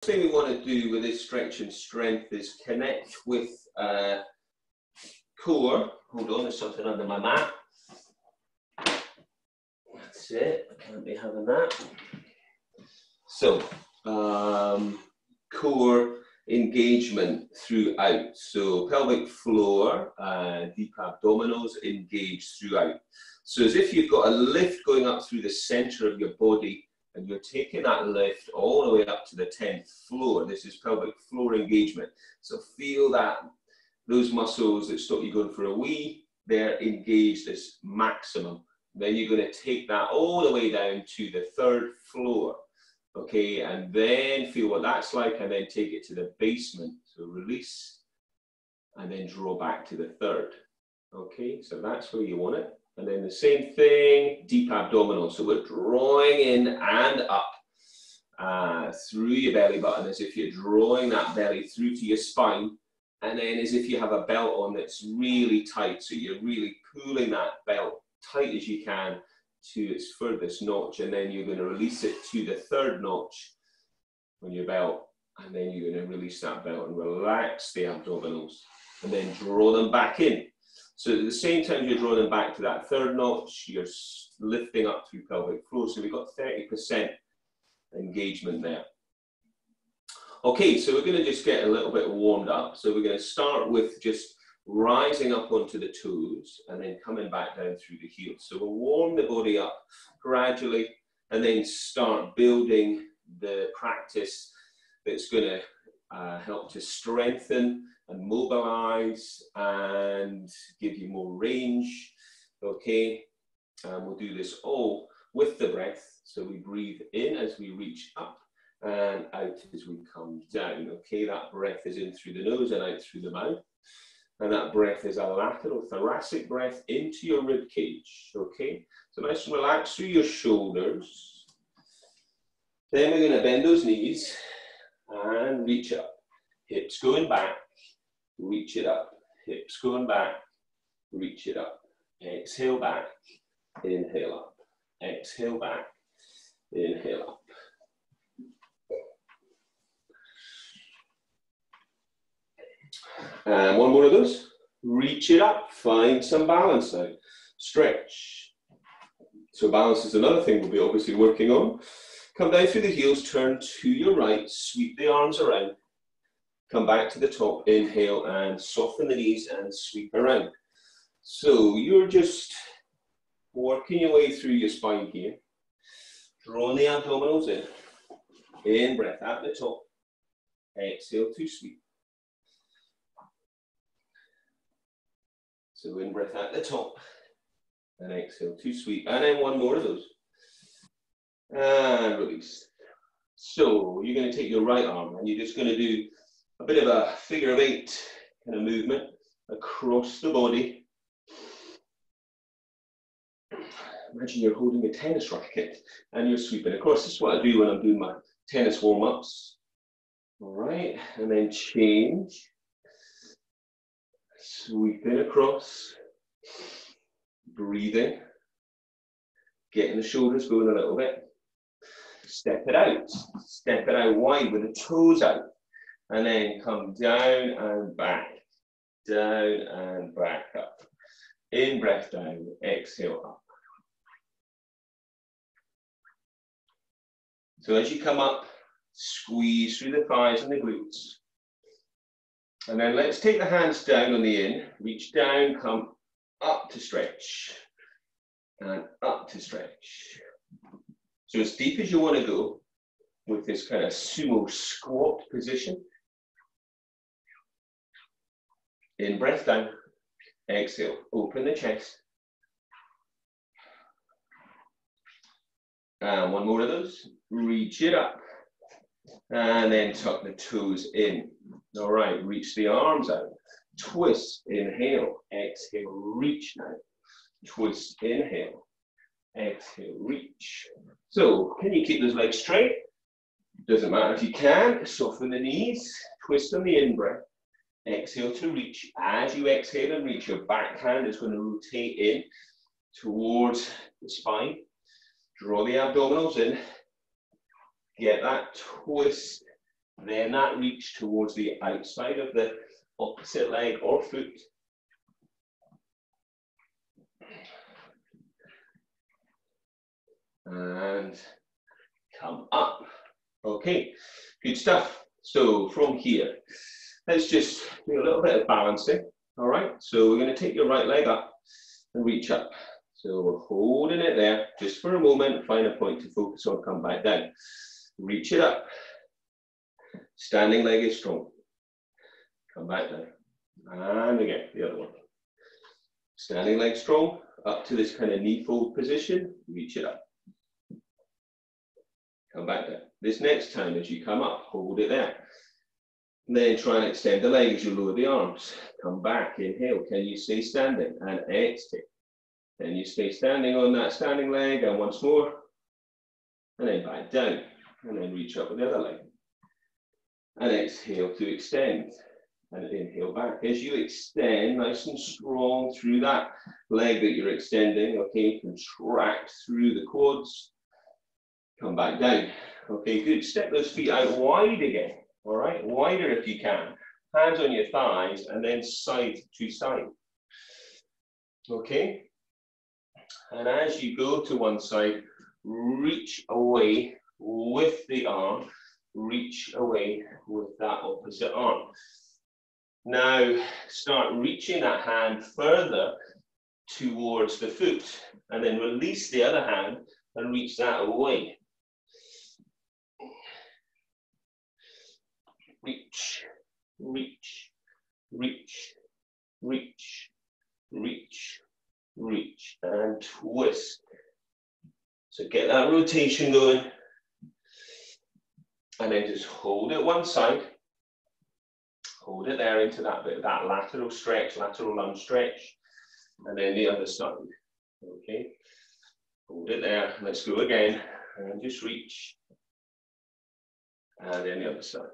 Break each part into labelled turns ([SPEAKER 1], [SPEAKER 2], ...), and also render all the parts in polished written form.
[SPEAKER 1] thing we want to do with this stretch and strength is connect with core. Hold on, there's something under my mat. That's it, I can't be having that. So, core engagement throughout. So pelvic floor, deep abdominals engaged throughout. So as if you've got a lift going up through the center of your body, and you're taking that lift all the way up to the 10th floor. This is pelvic floor engagement. So feel that those muscles that stop you going for a wee, they're engaged as maximum. Then you're going to take that all the way down to the 3rd floor. Okay, and then feel what that's like, and then take it to the basement. So release, and then draw back to the 3rd. Okay, so that's where you want it. And then the same thing, deep abdominal. So we're drawing in and up through your belly button, as if you're drawing that belly through to your spine. And then as if you have a belt on that's really tight. So you're really pulling that belt tight as you can to its furthest notch. And then you're going to release it to the 3rd notch on your belt. And then you're going to release that belt and relax the abdominals. And then draw them back in. So at the same time you're drawing them back to that 3rd notch, you're lifting up through pelvic floor. So we've got 30% engagement there. Okay, so we're going to just get a little bit warmed up. So we're going to start with just rising up onto the toes and then coming back down through the heels. So we'll warm the body up gradually and then start building the practice that's going to help to strengthen and mobilize and give you more range. Okay, and we'll do this all with the breath. So we breathe in as we reach up and out as we come down. Okay, that breath is in through the nose and out through the mouth. And that breath is a lateral thoracic breath into your rib cage. Okay, so nice and relax through your shoulders. Then we're going to bend those knees and reach up. Hips going back. Reach it up, hips going back, reach it up. Exhale back, inhale up. Exhale back, inhale up. And one more of those. Reach it up, find some balance now. Stretch. So balance is another thing we'll be obviously working on. Come down through the heels, turn to your right, sweep the arms around. Come back to the top, inhale and soften the knees and sweep around. So you're just working your way through your spine here. Drawing the abdominals in. In breath at the top. Exhale to sweep. So in breath at the top. And exhale to sweep. And then one more of those. And release. So you're going to take your right arm and you're just going to do a bit of a figure of 8 kind of movement across the body. Imagine you're holding a tennis racket and you're sweeping across. This is what I do when I'm doing my tennis warm-ups. All right, and then change. Sweeping across. Breathing. Getting the shoulders going a little bit. Step it out. Step it out wide with the toes out. And then come down and back up. In breath down, exhale up. So as you come up, squeeze through the thighs and the glutes. And then let's take the hands down on the in, reach down, come up to stretch. And up to stretch. So as deep as you want to go with this kind of sumo squat position. In breath down, exhale, open the chest. And one more of those, reach it up. And then tuck the toes in. All right, reach the arms out. Twist, inhale, exhale, reach now. Twist, inhale, exhale, reach. So, can you keep those legs straight? Doesn't matter if you can. Soften the knees, twist on the in-breath. Exhale to reach. As you exhale and reach, your back hand is going to rotate in towards the spine. Draw the abdominals in. Get that twist then that reach towards the outside of the opposite leg or foot. And come up. Okay, good stuff. So from here, let's just do a little bit of balancing. All right, so we're going to take your right leg up and reach up. So we're holding it there just for a moment, find a point to focus on, come back down. Reach it up. Standing leg is strong. Come back down. And again, the other one. Standing leg strong, up to this kind of knee fold position, reach it up. Come back down. This next time as you come up, hold it there. And then try and extend the leg as you lower the arms. Come back, inhale. Can you stay standing? And exhale. Can you stay standing on that standing leg? And once more. And then back down. And then reach up with the other leg. And exhale to extend. And inhale back. As you extend nice and strong through that leg that you're extending, okay, contract through the quads. Come back down. Okay, good. Step those feet out wide again. All right, wider if you can. Hands on your thighs and then side to side. Okay. And as you go to one side, reach away with the arm. Reach away with that opposite arm. Now, start reaching that hand further towards the foot. And then release the other hand and reach that away. Reach, reach, reach, reach, reach, reach, and twist. So get that rotation going. And then just hold it one side. Hold it there into that bit, that lateral stretch, lateral lunge stretch. And then the other side. Okay. Hold it there. Let's go again. And just reach. And then the other side.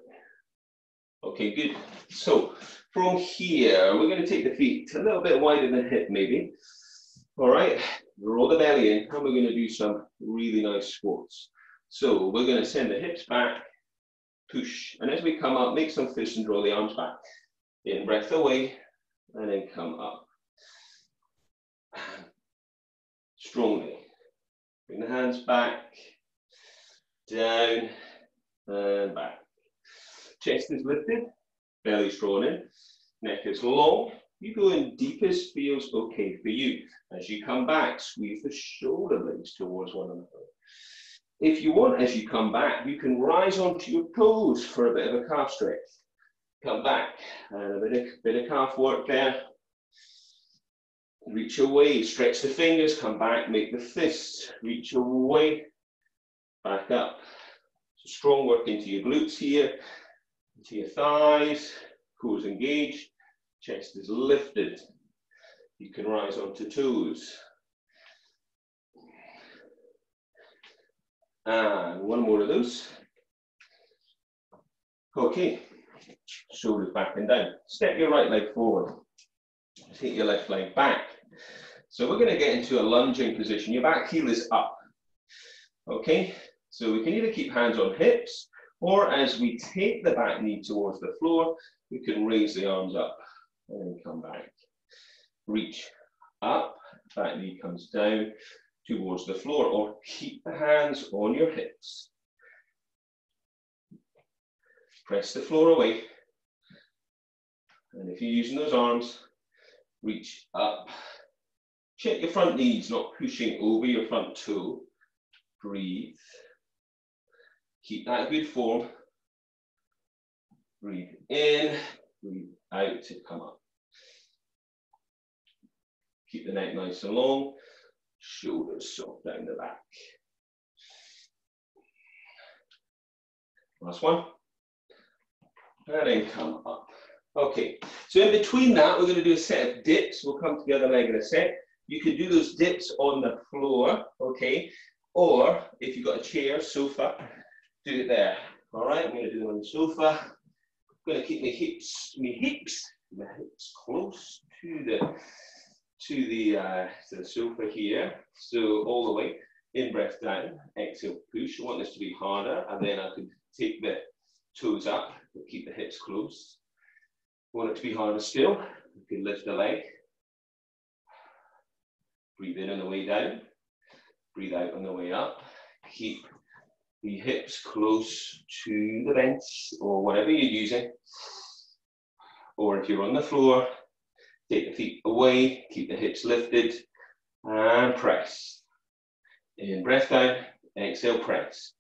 [SPEAKER 1] Okay, good. So from here, we're going to take the feet a little bit wider than hip, maybe. All right, roll the belly in, and we're going to do some really nice squats. So we're going to send the hips back, push, and as we come up, make some fists and draw the arms back. In, breath away, and then come up. Strongly. Bring the hands back, down, and back. Chest is lifted, belly's drawn in, neck is long. You go in deepest feels okay for you. As you come back, squeeze the shoulder blades towards one another. If you want, as you come back, you can rise onto your toes for a bit of a calf stretch. Come back, and a bit of calf work there. Reach away, stretch the fingers, come back, make the fists. Reach away, back up. So strong work into your glutes here. To your thighs, core is engaged, chest is lifted. You can rise onto toes. And one more of those. Okay, shoulders back and down. Step your right leg forward. Take your left leg back. So we're going to get into a lunging position. Your back heel is up. Okay, so we can either keep hands on hips, or as we take the back knee towards the floor, we can raise the arms up and then come back. Reach up, back knee comes down towards the floor, or keep the hands on your hips. Press the floor away. And if you're using those arms, reach up. Check your front knees, not pushing over your front toe. Breathe. Keep that good form. Breathe in, breathe out to come up. Keep the neck nice and long. Shoulders soft down the back. Last one. And then come up. Okay, so in between that, we're going to do a set of dips. We'll come together leg in a sec. You can do those dips on the floor, okay? Or if you've got a chair, sofa, do it there. All right, I'm going to do them on the sofa. I'm going to keep my hips close to the sofa here. So all the way, in breath down, exhale push. I want this to be harder, and then I can take the toes up, but keep the hips close. Want it to be harder still, you can lift the leg. Breathe in on the way down. Breathe out on the way up. Keep the hips close to the bench or whatever you're using. Or if you're on the floor, take the feet away, keep the hips lifted, and press. In, breath down, exhale, press.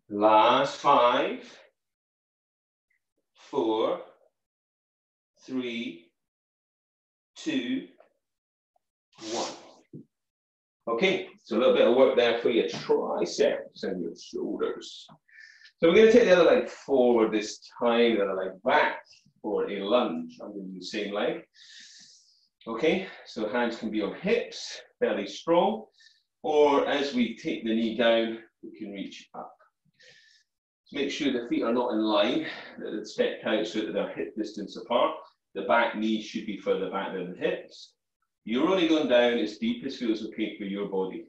[SPEAKER 1] Last 5, 4, 3, 2, 1. Okay, so a little bit of work there for your triceps and your shoulders. So we're going to take the other leg forward this time, the other leg back for a lunge. I'm going to do the same leg. Okay, so hands can be on hips, fairly strong, or as we take the knee down, we can reach up. So make sure the feet are not in line, that they're stepped out so that they're hip distance apart. The back knee should be further back than the hips. You're only going down as deep as feels okay for your body.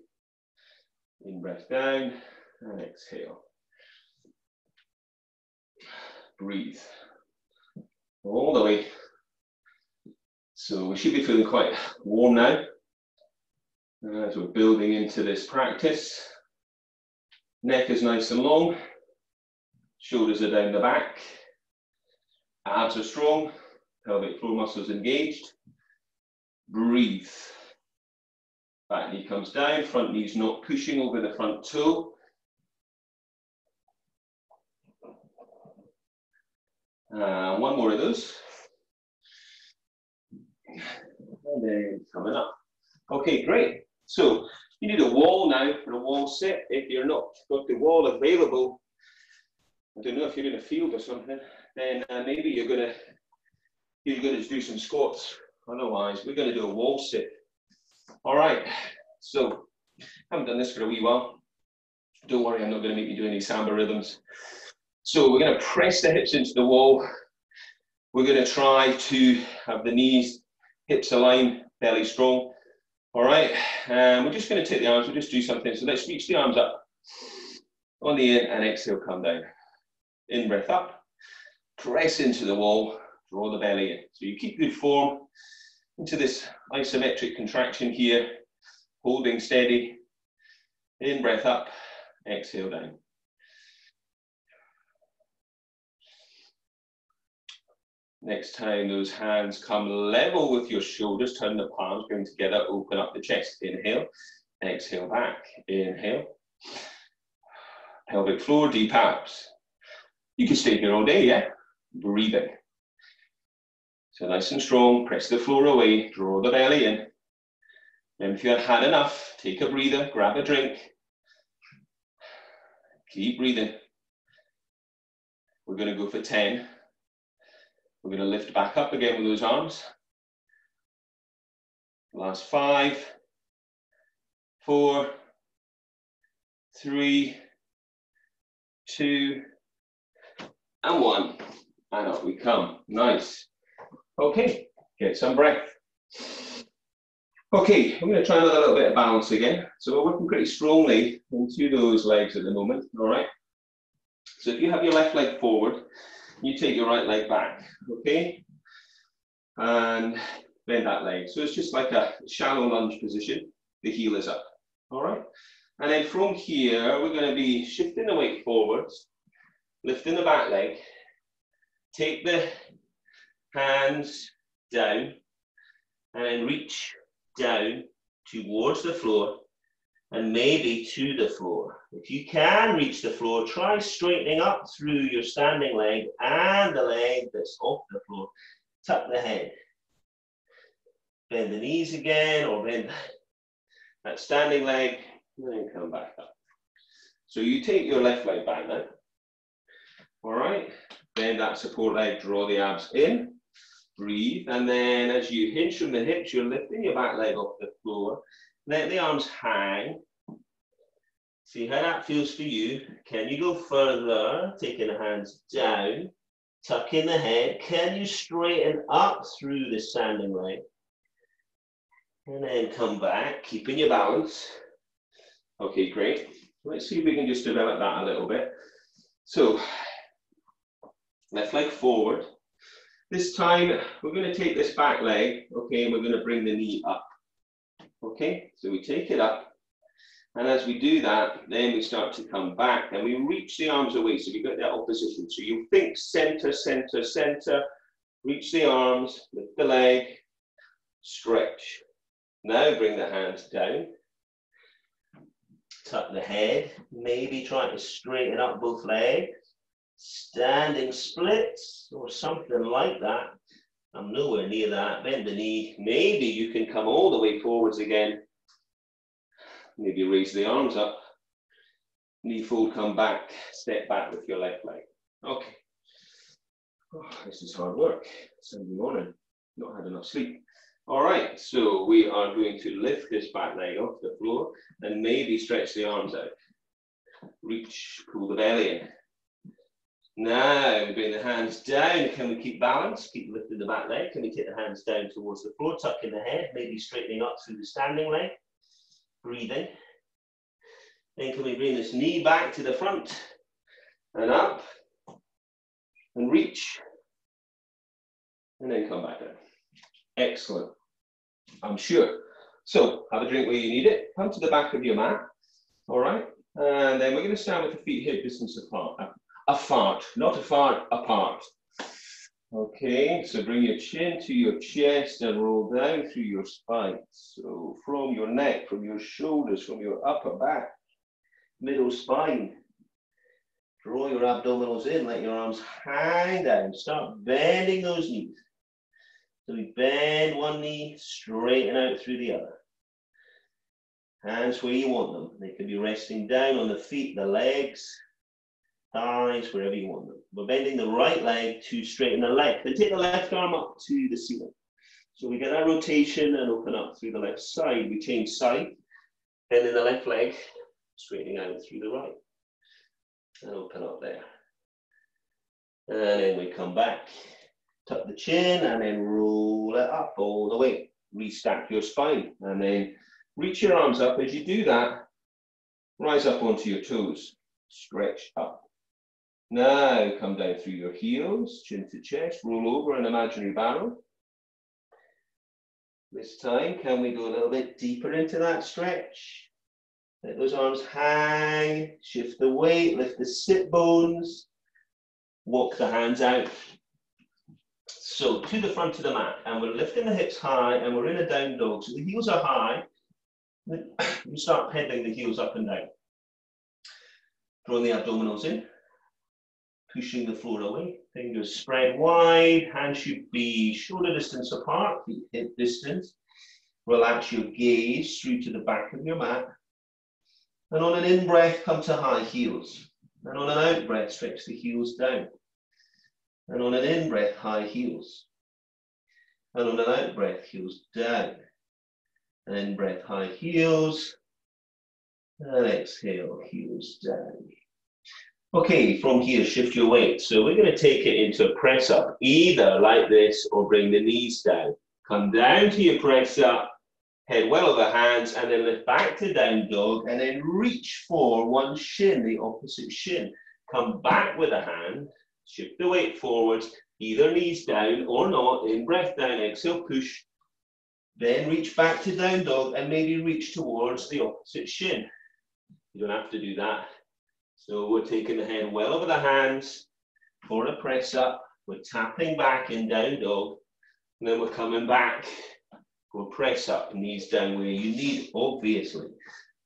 [SPEAKER 1] In, breath down, and exhale. Breathe. All the way. So we should be feeling quite warm now as we're building into this practice. Neck is nice and long. Shoulders are down the back. Abs are strong. Pelvic floor muscles engaged. Breathe. Back knee comes down. Front knee's not pushing over the front toe. One more of those. And then coming up. Okay, great. So you need a wall now for a wall sit. If you're not got the wall available, I don't know if you're in a field or something, then maybe you're gonna do some squats. Otherwise, we're gonna do a wall sit. All right. So I haven't done this for a wee while. Don't worry, I'm not gonna make you do any samba rhythms. So we're gonna press the hips into the wall. We're gonna try to have the knees, hips aligned, belly strong. All right. We're just gonna take the arms. We'll just do something. So let's reach the arms up on the in and exhale, come down. In, breath up, press into the wall, draw the belly in. So you keep good form into this isometric contraction here, holding steady. In, breath up, exhale down. Next time those hands come level with your shoulders, turn the palms, bring together, open up the chest. Inhale, exhale back, inhale. Pelvic floor, deep abs. You can stay here all day, yeah? Breathing. So nice and strong, press the floor away, draw the belly in. Then if you've had enough, take a breather, grab a drink. Keep breathing. We're gonna go for 10. We're gonna lift back up again with those arms. Last 5, 4, 3, 2, and 1, and up we come. Nice. Okay, get some breath. Okay, I'm going to try another little bit of balance again. So we're working pretty strongly into those legs at the moment, all right? So if you have your left leg forward, you take your right leg back, okay? And bend that leg. So it's just like a shallow lunge position. The heel is up, all right? And then from here, we're going to be shifting the weight forwards, lifting the back leg, take the hands down, and then reach down towards the floor, and maybe to the floor. If you can reach the floor, try straightening up through your standing leg and the leg that's off the floor. Tuck the head. Bend the knees again, or bend that standing leg, and then come back up. So you take your left leg back now. All right, bend that support leg, draw the abs in, breathe, and then as you hinge from the hips, you're lifting your back leg off the floor. Let the arms hang. See how that feels for you. Can you go further, taking the hands down, tucking the head? Can you straighten up through the standing leg? And then come back, keeping your balance. Okay, great. Let's see if we can just develop that a little bit. So, left leg forward. This time, we're going to take this back leg, okay, and we're going to bring the knee up. Okay, so we take it up, and as we do that, then we start to come back, and we reach the arms away, so we've got that opposition. So you think center, center, center, reach the arms, lift the leg, stretch. Now bring the hands down, tuck the head, maybe try to straighten up both legs, standing splits, or something like that. I'm nowhere near that. Bend the knee. Maybe you can come all the way forwards again. Maybe raise the arms up. Knee fold, come back. Step back with your left leg. Okay. Oh, this is hard work. Sunday morning. Not had enough sleep. All right. So we are going to lift this back leg off the floor and maybe stretch the arms out. Reach, pull the belly in. Now we bring the hands down. Can we keep balance? Keep lifting the back leg. Can we take the hands down towards the floor, tucking the head, maybe straightening up through the standing leg? Breathing. Then can we bring this knee back to the front and up and reach and then come back down. Excellent. I'm sure. So have a drink where you need it. Come to the back of your mat. All right. And then we're going to stand with the feet hip distance apart. A fart, not a fart, apart. Okay, so bring your chin to your chest and roll down through your spine. So from your neck, from your shoulders, from your upper back, middle spine. Draw your abdominals in, let your arms hang down. Start bending those knees. So we bend one knee, straighten out through the other. Hands where you want them. They can be resting down on the feet, the legs, thighs, wherever you want them. We're bending the right leg to straighten the left. Then take the left arm up to the ceiling. So we get that rotation and open up through the left side. We change side, bending the left leg, straightening out through the right. And open up there. And then we come back. Tuck the chin and then roll it up all the way. Restack your spine and then reach your arms up. As you do that, rise up onto your toes. Stretch up. Now come down through your heels, chin to chest, roll over an imaginary barrel. This time, can we go a little bit deeper into that stretch? Let those arms hang, shift the weight, lift the sit bones, walk the hands out. So to the front of the mat, and we're lifting the hips high, and we're in a down dog. So the heels are high, we start pedaling the heels up and down. Drawing the abdominals in. Pushing the floor away, fingers spread wide, hands should be shoulder distance apart, feet hip distance. Relax your gaze through to the back of your mat. And on an in-breath, come to high heels. And on an out-breath, stretch the heels down. And on an in-breath, high heels. And on an out-breath, heels down. And in-breath, high heels. And exhale, heels down. Okay, from here, shift your weight. So we're going to take it into a press up, either like this or bring the knees down. Come down to your press up, head well over hands, and then lift back to down dog, and then reach for one shin, the opposite shin. Come back with a hand, shift the weight forwards, either knees down or not, in breath down, exhale, push. Then reach back to down dog, and maybe reach towards the opposite shin. You don't have to do that. So we're taking the head well over the hands for a press up. We're tapping back in down dog. And then we're coming back for press up, knees down where you need, obviously.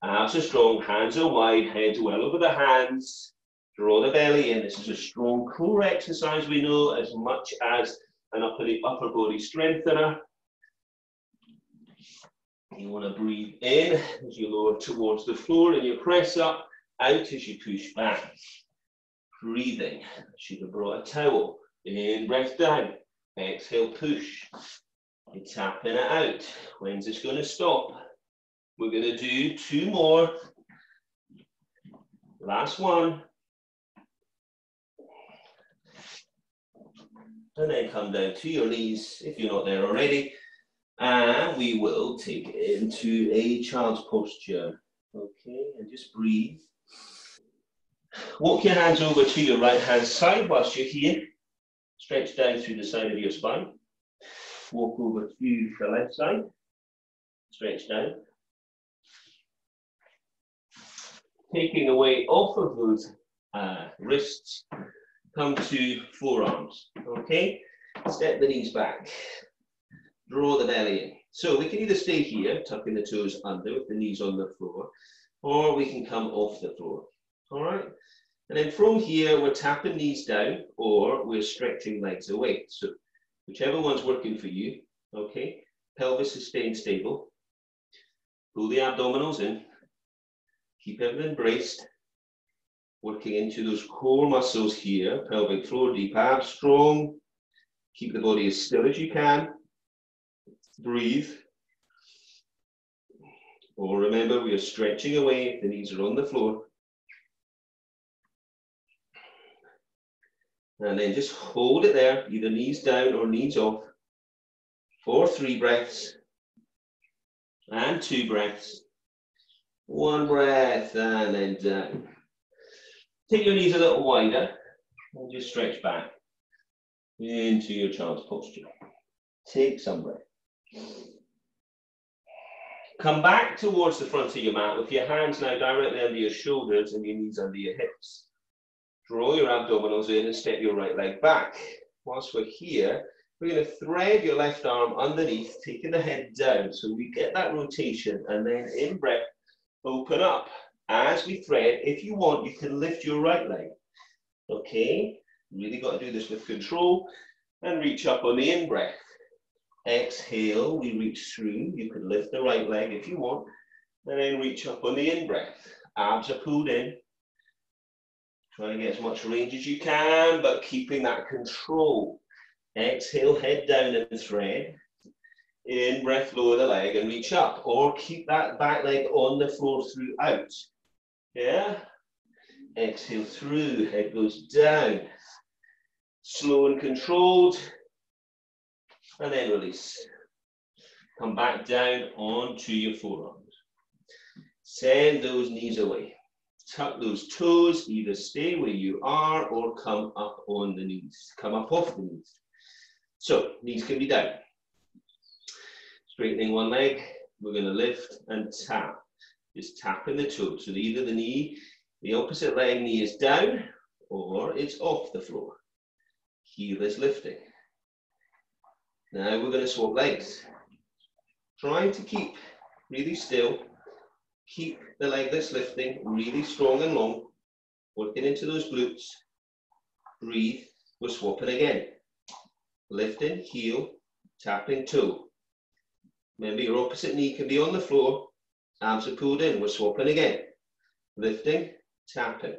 [SPEAKER 1] Abs are strong, hands are wide, heads well over the hands. Draw the belly in. This is a strong core exercise, we know, as much as an upper body strengthener. You want to breathe in as you lower towards the floor in your press up. Out as you push back. Breathing. Should have brought a towel. In, breath down. Exhale, push. You're tapping it out. When's this going to stop? We're going to do 2 more. Last one. And then come down to your knees if you're not there already. And we will take it into a child's posture. Okay, and just breathe. Walk your hands over to your right hand side whilst you're here. Stretch down through the side of your spine. Walk over to the left side. Stretch down. Taking the weight off of those wrists, come to forearms. Okay? Step the knees back. Draw the belly in. So we can either stay here, tucking the toes under with the knees on the floor, or we can come off the floor. All right? And then from here, we're tapping knees down, or we're stretching legs away. So whichever one's working for you, okay? Pelvis is staying stable. Pull the abdominals in. Keep everything braced. Working into those core muscles here, pelvic floor, deep abs, strong. Keep the body as still as you can. Breathe. Or remember, we are stretching away if the knees are on the floor. And then just hold it there, either knees down or knees off, for 3 breaths, and 2 breaths. 1 breath, and then down. Take your knees a little wider, and just stretch back into your child's posture. Take some breath. Come back towards the front of your mat with your hands now directly under your shoulders and your knees under your hips. Draw your abdominals in and step your right leg back. Whilst we're here, we're going to thread your left arm underneath, taking the head down. So we get that rotation, and then in breath, open up. As we thread, if you want, you can lift your right leg. Okay? Really got to do this with control, and reach up on the in-breath. Exhale, we reach through. You can lift the right leg if you want, and then reach up on the in-breath. Abs are pulled in. Try and get as much range as you can, but keeping that control. Exhale, head down and thread. In breath, lower the leg and reach up. Or keep that back leg on the floor throughout. Yeah? Exhale through, head goes down. Slow and controlled. And then release. Come back down onto your forearms. Send those knees away. Tuck those toes, either stay where you are or come up on the knees. Come up off the knees. So, knees can be down. Straightening one leg, we're going to lift and tap. Just tapping the toes. So either the knee, the opposite leg knee is down or it's off the floor. Heel is lifting. Now we're going to swap legs. Trying to keep really still. Keep the leg that's lifting really strong and long. Working into those glutes. Breathe. We're swapping again. Lifting, heel, tapping toe. Remember, your opposite knee can be on the floor. Abs are pulled in. We're swapping again. Lifting, tapping.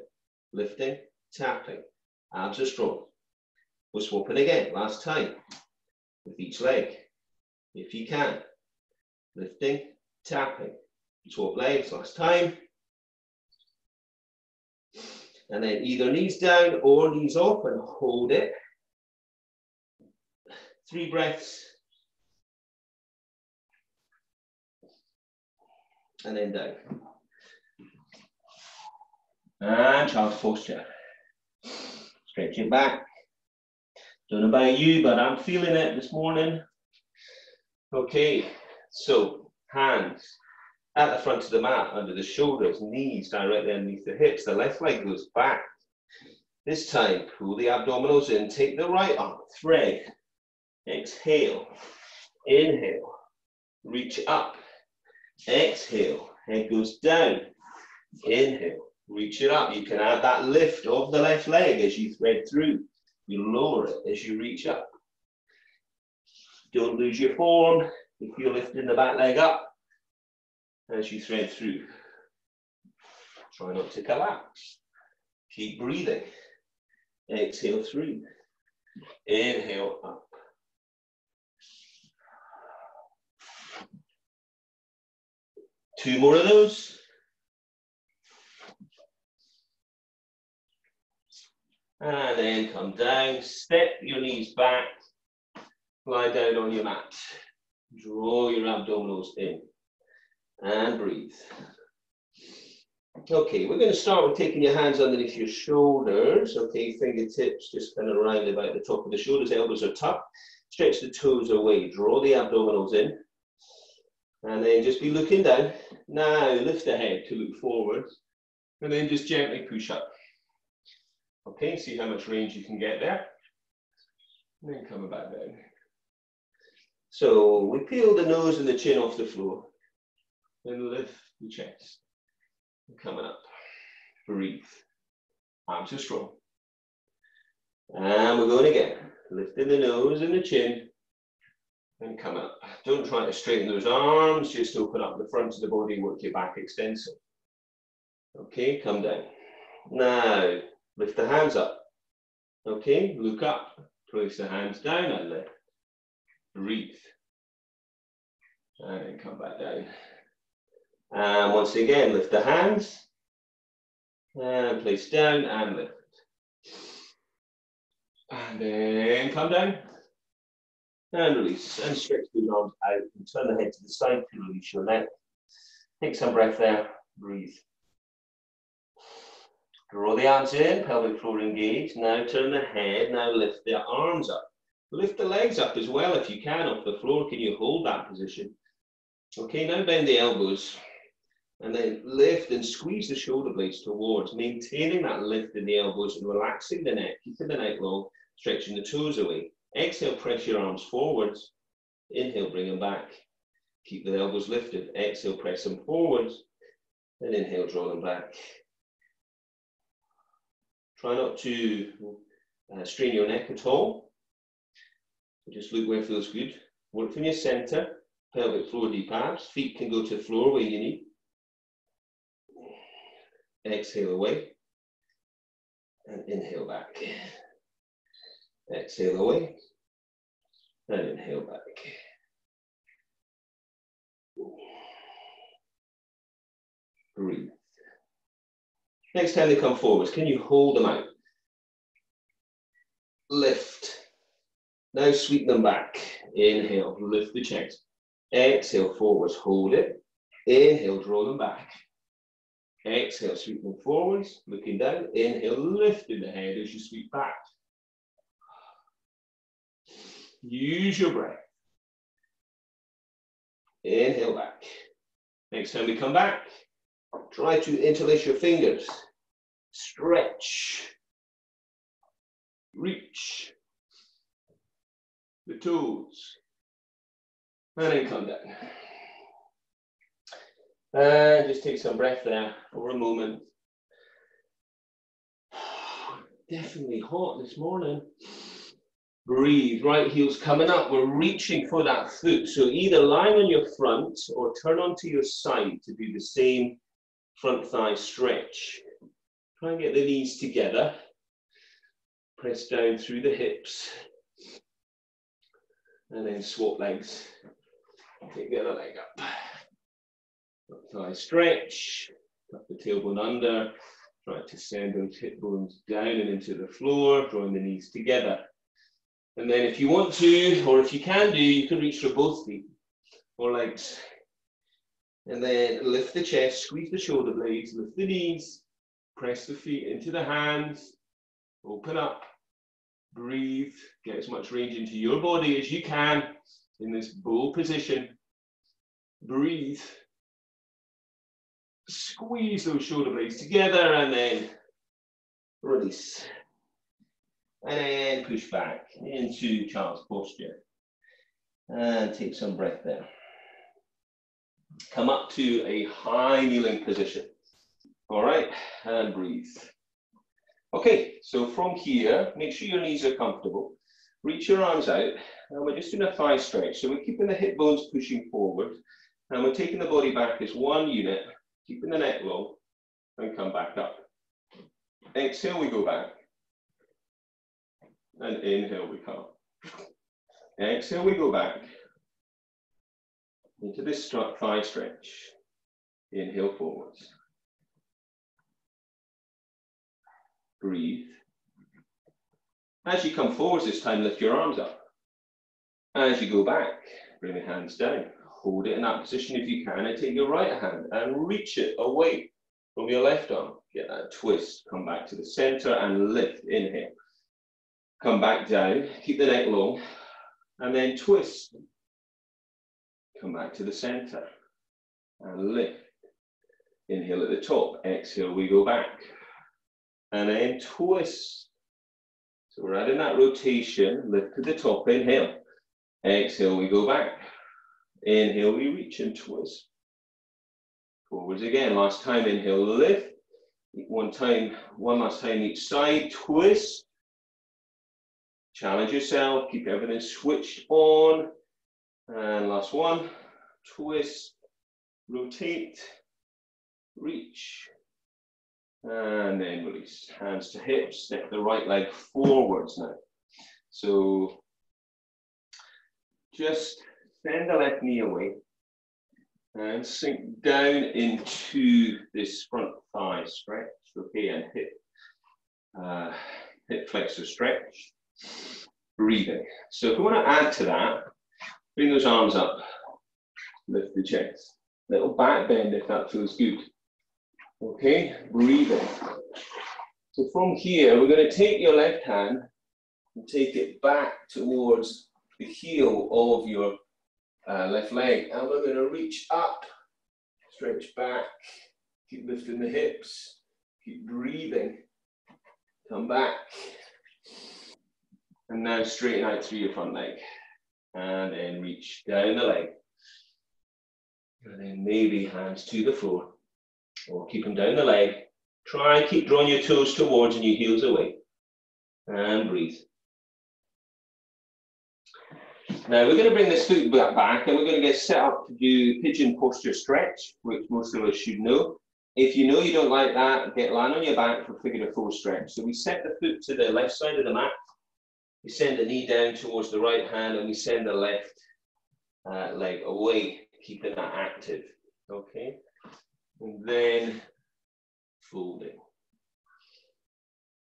[SPEAKER 1] Lifting, tapping. Abs are strong. We're swapping again. Last time. With each leg. If you can. Lifting, tapping. Swap legs. Last time. And then either knees down or knees off and hold it. 3 breaths. And then down. And child's posture. Stretch it back. Don't know about you, but I'm feeling it this morning. Okay, so hands at the front of the mat, under the shoulders, knees directly underneath the hips. The left leg goes back. This time, pull the abdominals in. Take the right arm, thread. Exhale. Inhale. Reach up. Exhale. Head goes down. Inhale. Reach it up. You can add that lift of the left leg as you thread through. You lower it as you reach up. Don't lose your form if you're lifting the back leg up as you thread through. Try not to collapse. Keep breathing. Exhale through. Inhale up. Two more of those. And then come down, step your knees back, lie down on your mat. Draw your abdominals in and breathe. Okay, we're going to start with taking your hands underneath your shoulders. Okay, fingertips just kind of round about the top of the shoulders, elbows are tucked. Stretch the toes away, draw the abdominals in. And then just be looking down. Now lift the head to look forward. And then just gently push up. Okay, see how much range you can get there. And then come back down. So we peel the nose and the chin off the floor. Then lift the chest. Coming up. Breathe. Arms are strong. And we're going again. Lifting the nose and the chin. And come up. Don't try to straighten those arms. Just open up the front of the body. Work your back extensor. Okay, come down. Now, lift the hands up. Okay, look up. Place the hands down and lift. Breathe. And then come back down. And once again, lift the hands. And place down and lift. And then come down. And release. And stretch the arms out. And turn the head to the side to release your neck. Take some breath there. Breathe. Draw the arms in, pelvic floor engaged. Now turn the head. Now lift the arms up. Lift the legs up as well if you can off the floor. Can you hold that position? Okay, now bend the elbows. And then lift and squeeze the shoulder blades towards, maintaining that lift in the elbows and relaxing the neck, keeping the neck long, stretching the toes away. Exhale, press your arms forwards. Inhale, bring them back. Keep the elbows lifted. Exhale, press them forwards. And inhale, draw them back. Try not to strain your neck at all. Just look where it feels good. Work from your center, pelvic floor deep abs. Feet can go to the floor where you need. Exhale away. And inhale back. Exhale away. And inhale back. Breathe. Next time they come forwards, can you hold them out? Lift. Now sweep them back. Inhale, lift the chest. Exhale, forwards, hold it. Inhale, draw them back. Exhale, sweep them forwards, looking down. Inhale, lifting the head as you sweep back. Use your breath. Inhale back. Next time we come back, try to interlace your fingers. Stretch. Reach. The toes. And then come down. And just take some breath there for a moment. Definitely hot this morning. Breathe, right heel's coming up. We're reaching for that foot. So either lying on your front or turn onto your side to do the same front thigh stretch. Try and get the knees together. Press down through the hips. And then swap legs. Take the other leg up. Front thigh stretch. Tuck the tailbone under. Try to send those hip bones down and into the floor, drawing the knees together. And then if you want to, or if you can do, you can reach for both feet or legs. And then lift the chest, squeeze the shoulder blades, lift the knees, press the feet into the hands, open up, breathe, get as much range into your body as you can in this bow position. Breathe. Squeeze those shoulder blades together and then release. And then push back into child's posture. And take some breath there. Come up to a high kneeling position. All right, and breathe. Okay, so from here, make sure your knees are comfortable. Reach your arms out, and we're just doing a thigh stretch. So we're keeping the hip bones pushing forward, and we're taking the body back as one unit, keeping the neck low, and come back up. Exhale, we go back. And inhale, we come. Exhale, we go back. Into this thigh stretch. Inhale forwards. Breathe. As you come forwards this time, lift your arms up. As you go back, bring the hands down. Hold it in that position if you can, and take your right hand and reach it away. From your left arm, get that twist. Come back to the center and lift. Inhale. Come back down. Keep the neck long. And then twist. Come back to the center and lift. Inhale at the top. Exhale, we go back. And then twist. So we're adding that rotation. Lift to the top. Inhale. Exhale, we go back. Inhale, we reach and twist. Forwards again. Last time, inhale, lift. One last time each side. Twist. Challenge yourself. Keep everything switched on. And last one. Twist. Rotate. Reach. And then release. Hands to hips. Step the right leg forwards now. So just send the left knee away and sink down into this front thigh stretch. Okay, and hip flexor stretch. Breathing. So if we want to add to that, bring those arms up. Lift the chest. Little back bend if that feels good. Okay, breathing. So from here, we're going to take your left hand and take it back towards the heel of your left leg. And we're going to reach up, stretch back, keep lifting the hips, keep breathing. Come back. And now straighten out through your front leg. And then reach down the leg. And then maybe hands to the floor. Or keep them down the leg. Try and keep drawing your toes towards and your heels away. And breathe. Now we're going to bring this foot back and we're going to get set up to do pigeon posture stretch, which most of us should know. If you know you don't like that, land on your back for figure 4 stretch. So we set the foot to the left side of the mat. We send the knee down towards the right hand and we send the left leg away, keeping that active. Okay. And then folding.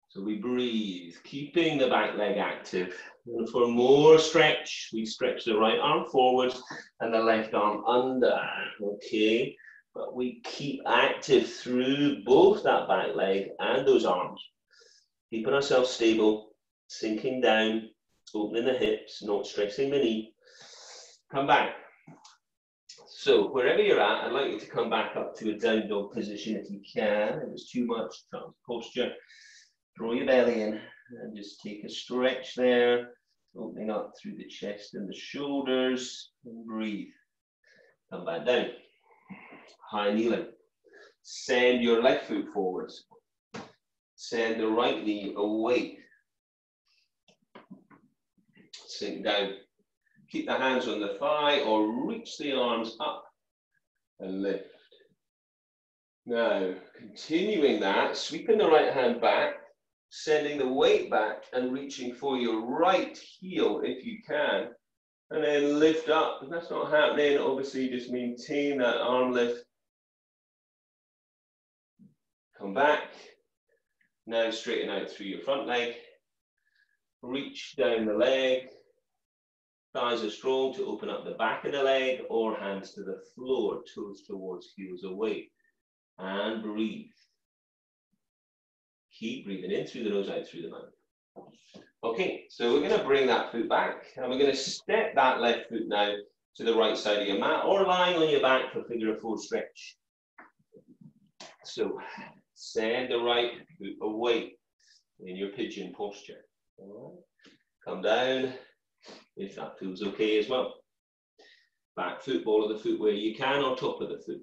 [SPEAKER 1] So we breathe, keeping the back leg active. And for more stretch, we stretch the right arm forwards and the left arm under. Okay, but we keep active through both that back leg and those arms. Keeping ourselves stable, sinking down, opening the hips, not stressing the knee. Come back. So wherever you're at, I'd like you to come back up to a down dog position if you can. If it's too much posture, draw your belly in and just take a stretch there, opening up through the chest and the shoulders, and breathe. Come back down. High kneeling. Send your left foot forwards. Send the right knee away. Sink down. Keep the hands on the thigh or reach the arms up and lift. Now, continuing that, sweeping the right hand back, sending the weight back and reaching for your right heel if you can, and then lift up. If that's not happening, obviously just maintain that arm lift. Come back. Now straighten out through your front leg. Reach down the leg. Thighs are strong to open up the back of the leg or hands to the floor, toes towards, heels away. And breathe. Keep breathing in through the nose, out through the mouth. Okay, so we're going to bring that foot back and we're going to step that left foot now to the right side of your mat or lying on your back for figure 4 stretch. So send the right foot away in your pigeon posture. All right. Come down. If that feels okay as well. Back foot, ball of the foot where you can, or top of the foot.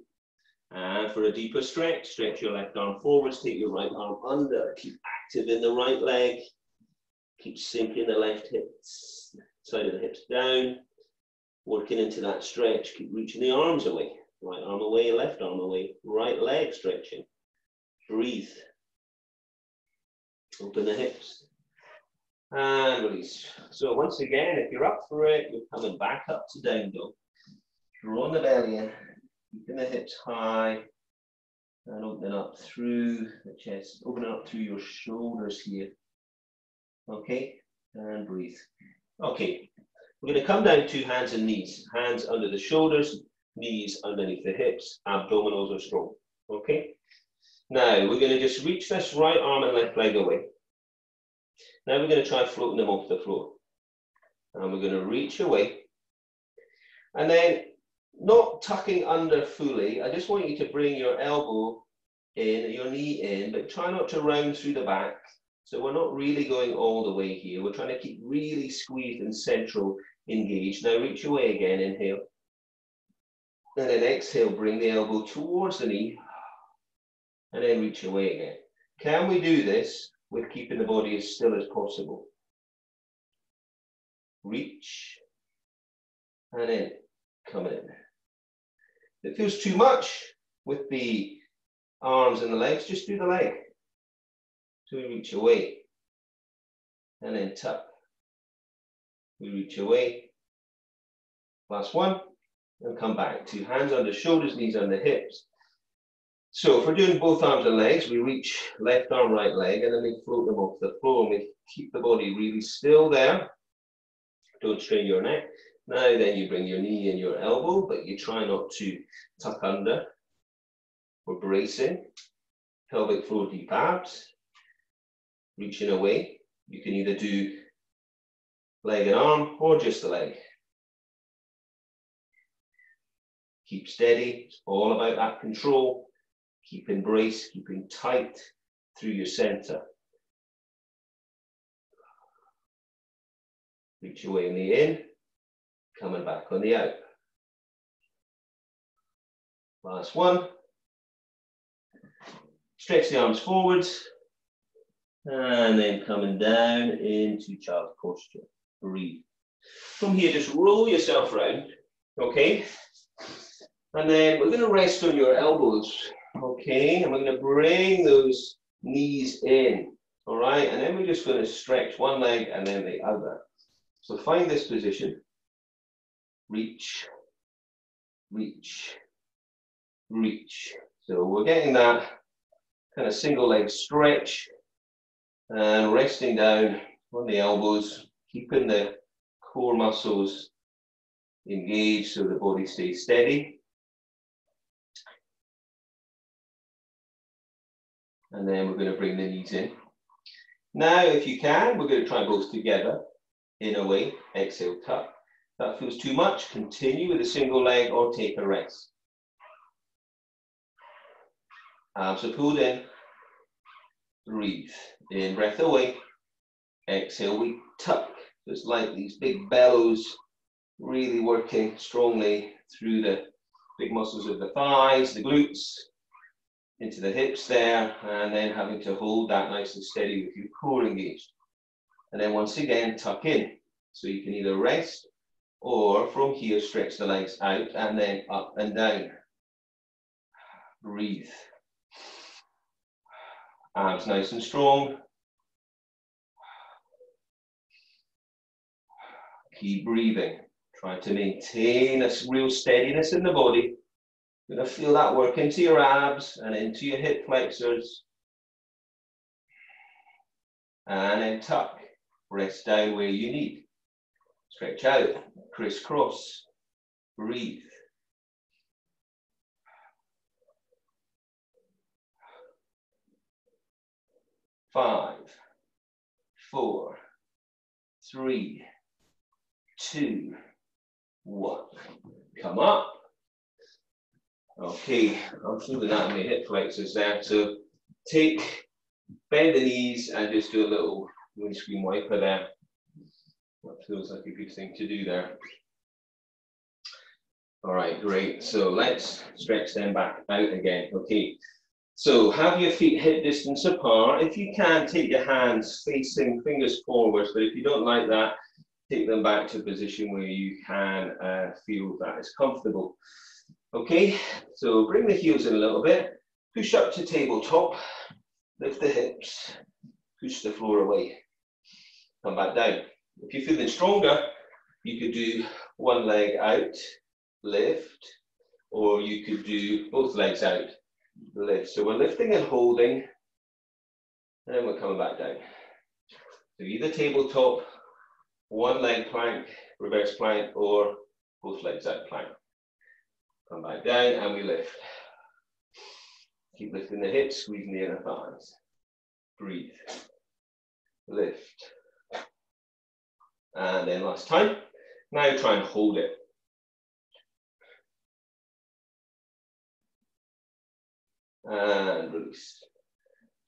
[SPEAKER 1] And for a deeper stretch, stretch your left arm forwards, take your right arm under, keep active in the right leg, keep sinking the left hips, side of the hips down, working into that stretch, keep reaching the arms away, right arm away, left arm away, right leg stretching, breathe, open the hips. And release. So once again, if you're up for it, you're coming back up to down dog. Drawing the belly in, keeping the hips high, and opening up through the chest, opening up through your shoulders here. Okay, and breathe. Okay, we're going to come down to hands and knees. Hands under the shoulders, knees underneath the hips, abdominals are strong. Okay, Now we're going to just reach this right arm and left leg away. Now we're going to try floating them off the floor. And we're going to reach away. And then, not tucking under fully, I just want you to bring your elbow in, your knee in, but try not to round through the back. So we're not really going all the way here. We're trying to keep really squeezed and central engaged. Now reach away again, inhale. And then exhale, bring the elbow towards the knee. And then reach away again. Can we do this with keeping the body as still as possible? Reach. And then come in. If it feels too much with the arms and the legs, just do the leg. So we reach away. And then tuck. We reach away. Last one. And come back. 2 hands under shoulders, knees under hips. So if we're doing both arms and legs, we reach left arm, right leg, and then we float them off the floor, and we keep the body really still there. Don't strain your neck. Now then you bring your knee and your elbow, but you try not to tuck under. We're bracing. Pelvic floor deep abs. Reaching away. You can either do leg and arm or just the leg. Keep steady. It's all about that control. Keep in brace, keeping tight through your center. Reach away on the in, coming back on the out. Last one. Stretch the arms forwards, and then coming down into child's posture. Breathe. From here, just roll yourself round, okay? And then we're going to rest on your elbows. Okay, and we're going to bring those knees in, all right? And then we're just going to stretch one leg and then the other. So find this position. Reach, reach, reach. So we're getting that kind of single leg stretch and resting down on the elbows, keeping the core muscles engaged so the body stays steady. And then we're going to bring the knees in. Now, if you can, we're going to try both together. In away, exhale, tuck. If that feels too much, continue with a single leg or take a rest. Arms are pulled in. Breathe. In, breath away. Exhale, we tuck. So it's like these big bellows really working strongly through the big muscles of the thighs, the glutes, into the hips there, and then having to hold that nice and steady with your core engaged. And then once again, tuck in. So you can either rest or from here, stretch the legs out and then up and down. Breathe. Arms nice and strong. Keep breathing. Try to maintain a real steadiness in the body. You're going to feel that work into your abs and into your hip flexors. And then tuck. Rest down where you need. Stretch out. Crisscross. Breathe. Five, 4, 3, 2, 1. Come up. Okay, I'm feeling that in my hip flexors there. So bend the knees and just do a little windscreen wiper there. That feels like a good thing to do there. All right, great. So let's stretch them back out again. Okay, so have your feet hip distance apart. If you can, take your hands facing fingers forwards, but if you don't like that, take them back to a position where you can feel that is comfortable. Okay, so bring the heels in a little bit, push up to tabletop, lift the hips, push the floor away, come back down. If you're feeling stronger, you could do one leg out, lift, or you could do both legs out, lift. So we're lifting and holding, and then we're coming back down. So either tabletop, one leg plank, reverse plank, or both legs out plank. Come back down and we lift. Keep lifting the hips, squeezing the inner thighs. Breathe. Lift. And then last time. Now try and hold it. And release.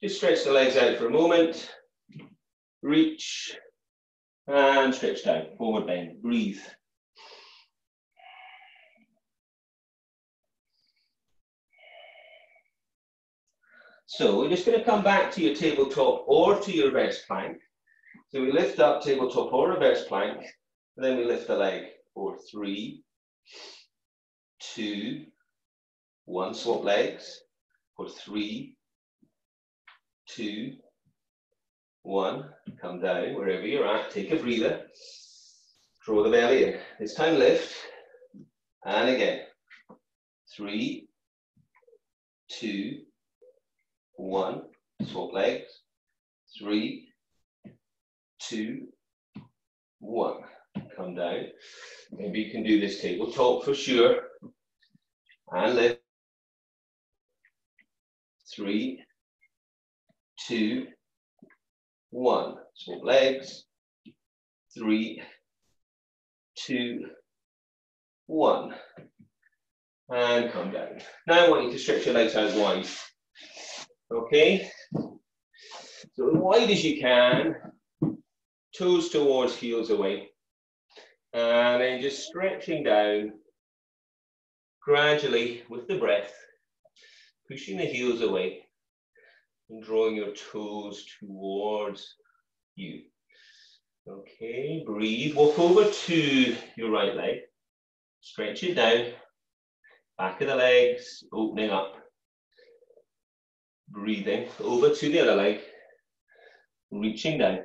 [SPEAKER 1] Just stretch the legs out for a moment. Reach. And stretch down. Forward bend. Breathe. So we're just going to come back to your tabletop or to your reverse plank. So we lift up, tabletop or reverse plank, and then we lift the leg for 3, 2, 1. Swap legs for 3, 2, 1. Come down wherever you're at. Take a breather. Draw the belly in. This time lift. And again. 3, 2, 1. Swap legs. 3, 2, 1. Come down. Maybe you can do this tabletop for sure. And lift. 3, 2, 1. Swap legs. 3, 2, 1. And come down. Now I want you to stretch your legs out wide. Okay? So as wide as you can. Toes towards, heels away. And then just stretching down gradually with the breath. Pushing the heels away. And drawing your toes towards you. Okay, breathe. Walk over to your right leg. Stretch it down. Back of the legs, opening up. Breathing over to the other leg. Reaching down.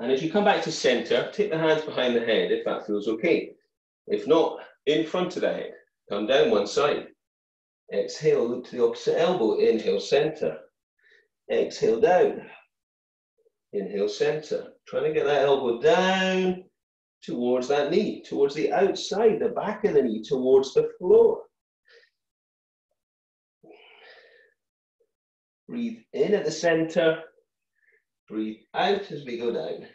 [SPEAKER 1] And as you come back to center, take the hands behind the head if that feels okay. If not, in front of the head. Come down one side. Exhale, look to the opposite elbow. Inhale, center. Exhale, down. Inhale, center. Trying to get that elbow down towards that knee, towards the outside, the back of the knee, towards the floor. Breathe in at the center. Breathe out as we go down.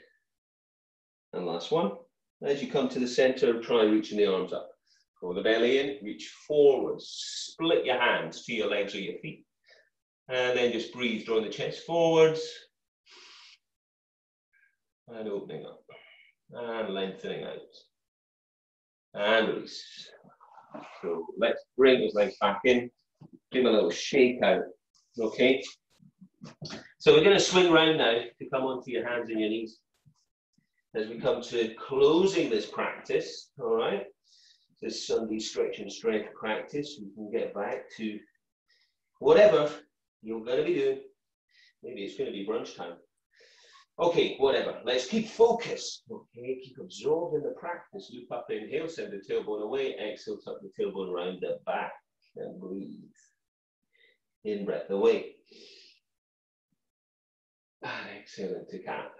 [SPEAKER 1] And last one. As you come to the center, try reaching the arms up. Pull the belly in, reach forwards. Split your hands to your legs or your feet. And then just breathe, drawing the chest forwards. And opening up. And lengthening out. And release. So let's bring those legs back in. Give them a little shake out. Okay? So we're going to swing round now to come onto your hands and your knees. As we come to closing this practice, all right? This Sunday stretch and strength practice, we can get back to whatever you're going to be doing. Maybe it's going to be brunch time. Okay, whatever. Let's keep focused. Okay, keep absorbed in the practice. Loop up, inhale, send the tailbone away. Exhale, tuck the tailbone around the back and breathe. In breath away. And exhale into cat.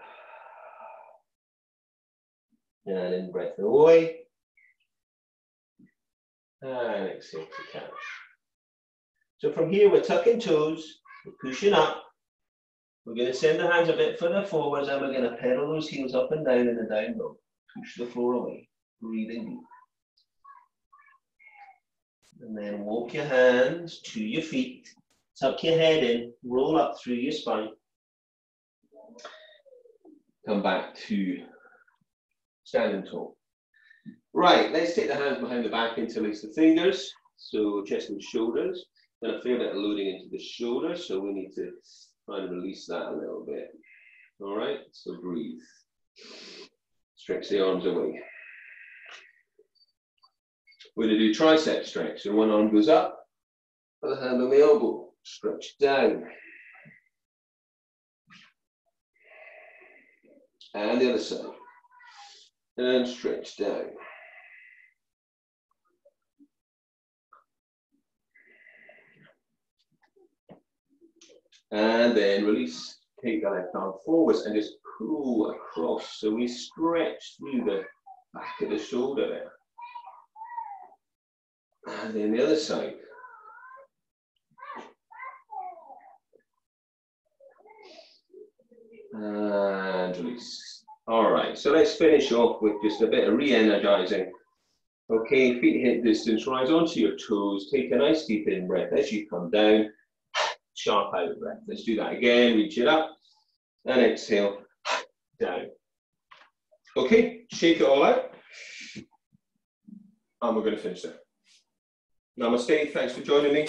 [SPEAKER 1] And in breath away. And exhale to cat. So from here, we're tucking toes, we're pushing up. We're going to send the hands a bit further forwards and we're going to pedal those heels up and down in the down dog. Push the floor away. Breathing deep. And then walk your hands to your feet. Tuck your head in. Roll up through your spine. Come back to standing tall. Right, let's take the hands behind the back, interlace the fingers. So chest and shoulders. Then a fair bit of loading into the shoulders, so we need to try and release that a little bit. All right, so breathe. Stretch the arms away. We're going to do tricep stretch. So one arm goes up, other hand on the elbow, stretch down. And the other side. And stretch down. And then release. Take the left arm forwards and just pull across. So we stretch through the back of the shoulder there. And then the other side. And release. All right, so let's finish off with just a bit of re-energizing. Okay, feet hip distance, rise onto your toes, take a nice deep in breath as you come down, sharp out breath. Let's do that again, reach it up, and exhale, down. Okay, shake it all out, and we're going to finish there. Namaste, thanks for joining me.